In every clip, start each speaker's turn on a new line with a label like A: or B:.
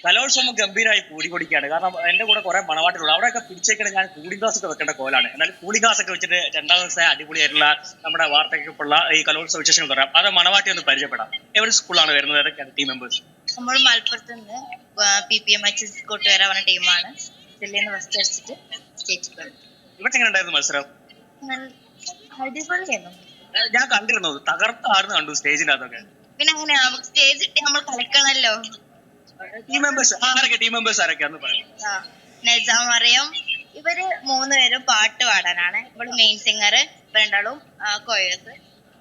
A: കലോത്സവം ഗംഭീരമായി കൂടിക്കൊടിക്കുകയാണ്. കാരണം എന്റെ കൂടെ കുറെ മണവാട്ടികളുണ്ട്. അവിടെയൊക്കെ പിടിച്ചേക്കണ ഞാൻ കൂളിംഗ് ഗ്ലാസ് ഒക്കെ വെക്കേണ്ട കോലാണ്. എന്നാലും കൂളിംഗ് ഗ്ലാസ് ഒക്കെ വെച്ചിട്ട് 2ാം ദിവസം അടിപൊളിയായിട്ടുള്ള നമ്മുടെ വാർത്തയ്ക്കൊപ്പുള്ള ഈ കലോത്സവ വിശേഷങ്ങൾ പറയാം. അത് മണവാട്ടി ഒന്ന് പരിചയപ്പെടാം. എവിടെ സ്കൂളാണ് വരുന്നത്? ഏതൊക്കെയാണ് ടീം മെമ്പേഴ്സ്?
B: നമ്മൾ മലപ്പുറത്ത് നിന്ന് PPMHS കൊട്ടുകര പറഞ്ഞ ടീമാണ്. ജില്ലയിൽ നിന്ന് ഫസ്റ്റ് അടിച്ചിട്ട് സ്റ്റേറ്റിൽ വന്നു.
A: ഇവിടെ എങ്ങനെ ഉണ്ടായിരുന്നു മത്സരം?
B: അടിപൊളിയായിരുന്നു.
A: ഞാൻ കണ്ടിരുന്നു, തകർത്തായിരുന്നു കണ്ടു സ്റ്റേജിന്റെ അകത്തൊക്കെ.
B: പിന്നെ അങ്ങനെ സ്റ്റേജ് ഇട്ട് നമ്മൾ കളിക്കണല്ലോ.
A: ടീം മെമ്പേഴ്സ് ആരൊക്കെ? ടീം മെമ്പേഴ്സ് ആരൊക്കെയാന്ന് പറയാം.
B: നജാം അറിയാം. ഇവര് 3 പേരും പാട്ട് പാടാനാണ്. ഇവള് മെയിൻ സിംഗർ, രണ്ടാളും കൊയേഴ്സ്.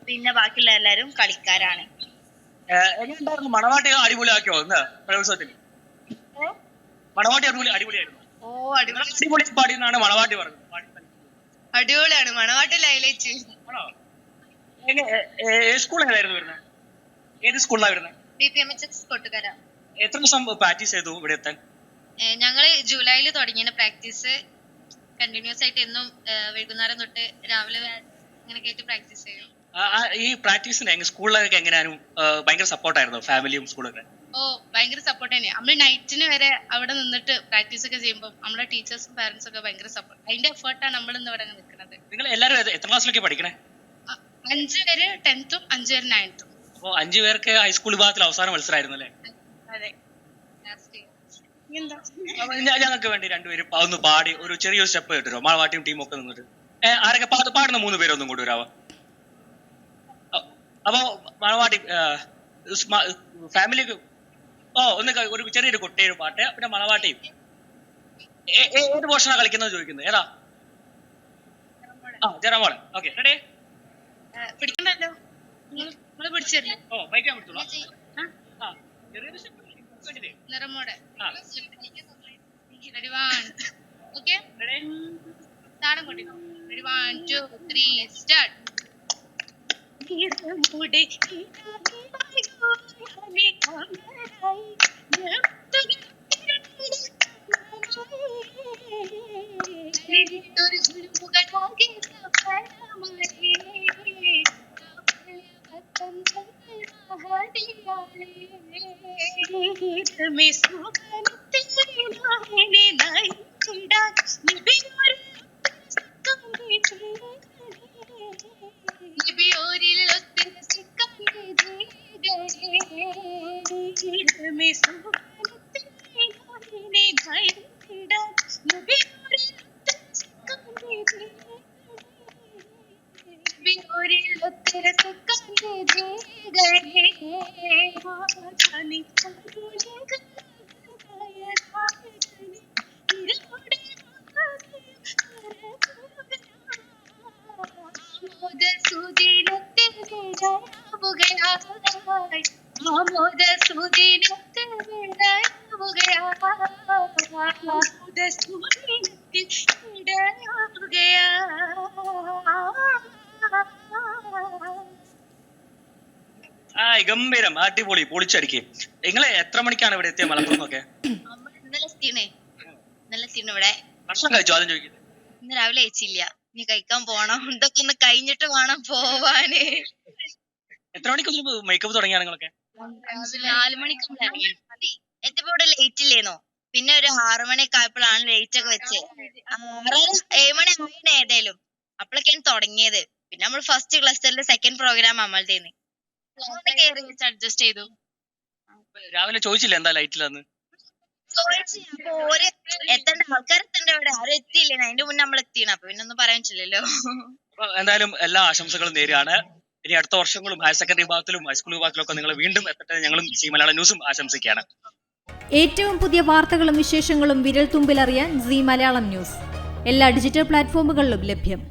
B: പിന്നെ ബാക്കിയുള്ള എല്ലാരും കളിക്കാരാണ്.
A: എങ്ങനെയുണ്ടായിരുന്നു? മണവാട്ടി അടിപൊളിയാക്കിയോ ഇന്ന് കലോത്സവത്തിന്? മണവാട്ടി അടിപൊളിയായിരുന്നു.
B: ഓ
A: അടിപൊളി പാടി എന്നാണ് മണവാട്ടി പറഞ്ഞത്.
B: അടിപൊളിയാണ് മണവാട്ടി ഹൈലൈറ്റ്.
A: സ്കൂൾ ഏതായിരുന്നു വരുന്നത്? ഏത് സ്കൂളിലാണ് വരുന്നത്?
B: PPMHS കൊട്ടുകര.
A: എത്ര ദിവസം പ്രാക്ടീസ് ചെയ്തു ഇവിടെ എത്താൻ?
B: ഞങ്ങള് ജൂലൈയിൽ തുടങ്ങിയ പ്രാക്ടീസ് കണ്ടിന്യൂസ് ആയിട്ട് എന്നും വൈകുന്നേരം തൊട്ട് രാവിലെ അങ്ങനെ കേട്ട് പ്രാക്ടീസ് ചെയ്യും.
A: ഈ പ്രാക്ടീസിന് സ്കൂളിലൊക്കെ എങ്ങനെയാലും ഭയങ്കര സപ്പോർട്ടായിരുന്നു ഫാമിലിയും സ്കൂളൊക്കെ?
B: ഓ ഭയങ്കര സപ്പോർട്ട് തന്നെയാണ്. നമ്മള് നൈറ്റിന് വരെ അവിടെ നിന്നിട്ട് പ്രാക്ടീസ് ഒക്കെ ചെയ്യുമ്പോൾ നമ്മുടെ ടീച്ചേഴ്സും പാരന്റ്സും ഒക്കെ ഭയങ്കര സപ്പോർട്ട്. അതിന്റെ എഫേർട്ടാണ് നമ്മൾ ഇന്ന് ഇവിടെ നിൽക്കുന്നത്.
A: നിങ്ങൾ എല്ലാവരും എത്ര ക്ലാസ്സിലൊക്കെ പഠിക്കണേ?
B: 5 പേര് 10th, 5 പേര് 9th.
A: അപ്പൊ 5 പേർക്ക് ഹൈസ്കൂൾ വിഭാഗത്തിൽ അവസാന മത്സരമായിരുന്നു അല്ലേ?
B: അതെ.
A: ഞങ്ങൾക്ക് വേണ്ടി 2 പേര് ഒന്ന് പാടി ഒരു ചെറിയൊരു സ്റ്റെപ്പ് കിട്ടുമോ? മണവാട്ടിയും ടീമും ഒക്കെ നിന്നിട്ട് ആരൊക്കെ പാടുന്ന 3 പേരൊന്നും കൂടി വരാവോ? അപ്പൊ മണവാട്ടി ഫാമിലി ഒന്ന് ഒരു ചെറിയൊരു കുട്ടിയൊരു പാട്ട്, പിന്നെ മണവാട്ടിയും. ഏത് പോർഷനാണ് കളിക്കുന്നത് ചോദിക്കുന്നത്? ഏതാ? ജറമോളെ. Okay, ready?
B: പിടിക്കണ്ടല്ലോ, നിങ്ങള് പിടിച്ചല്ലേ?
A: ഓ ബൈക്കാൻ പിടിച്ചോളാം.
B: നിറമോടെ. ഓക്കെ, താളം കൊണ്ടിരുന്നു. 1, 2, 3 സ്റ്റാർട്ട്.
A: ഗംഭീരം, അടിപൊളി, പൊളിച്ചടിക്കും. നിങ്ങളെ എത്ര മണിക്കാണ് ഇവിടെ എത്തിയ മലപ്പുറത്തൊക്കെ?
B: ഇവിടെ
A: ഭക്ഷണം കഴിച്ചോ? ആദ്യം ചോദിക്കുന്നത്.
B: ഇന്ന് രാവിലെ കഴിച്ചില്ല, ഇനി കഴിക്കാൻ പോണം. ഇതൊക്കെ ഒന്ന് കഴിഞ്ഞിട്ട് വേണം പോവാന്.
A: എത്ര മണിക്ക് മേക്കപ്പ് തുടങ്ങിയാണ് നിങ്ങളൊക്കെ?
B: 4 മണിക്ക് എത്തിയപ്പോ ഇവിടെ ലേറ്റ് ഇല്ലേന്നോ. പിന്നെ ഒരു 6 മണിയൊക്കെ ആയപ്പോഴാണ് ലേറ്റ് ഒക്കെ വെച്ച്. 7 മണി ആയിരുന്നു ഏതായാലും. അപ്പോഴൊക്കെയാണ് തുടങ്ങിയത്. പിന്നെ നമ്മൾ ഫസ്റ്റ് ക്ലസ്റ്ററിന്റെ സെക്കൻഡ് പ്രോഗ്രാം നമ്മളതേന്ന് അഡ്ജസ്റ്റ് ചെയ്തു.
A: രാവിലെ ചോദിച്ചില്ല എന്താ ലൈറ്റിലാന്ന്?
B: എത്തേണ്ട ആൾക്കാർ എത്തേണ്ട ഇവിടെ ആരും എത്തിയില്ലേ. അതിന്റെ മുന്നേ നമ്മൾ എത്തിയാണ്. അപ്പൊ പിന്നെ ഒന്നും പറയാൻ പറ്റില്ലല്ലോ.
A: എന്തായാലും എല്ലാ ആശംസകളും നേരെയാണ്. ഇനി അടുത്ത വർഷങ്ങളും ഹയർ സെക്കൻഡറി വിഭാഗത്തിലും ഹൈസ്കൂൾ വിഭാഗത്തിലും ഒക്കെ നിങ്ങൾ വീണ്ടും എത്തട്ടെ. ഞങ്ങളും സി മലയാളം ന്യൂസും ആശംസിക്കുകയാണ്.
C: ഏറ്റവും പുതിയ വാർത്തകളും വിശേഷങ്ങളും വിരൽ തുമ്പിലറിയാൻ സി മലയാളം ന്യൂസ് എല്ലാ ഡിജിറ്റൽ പ്ലാറ്റ്ഫോമുകളിലും ലഭ്യം.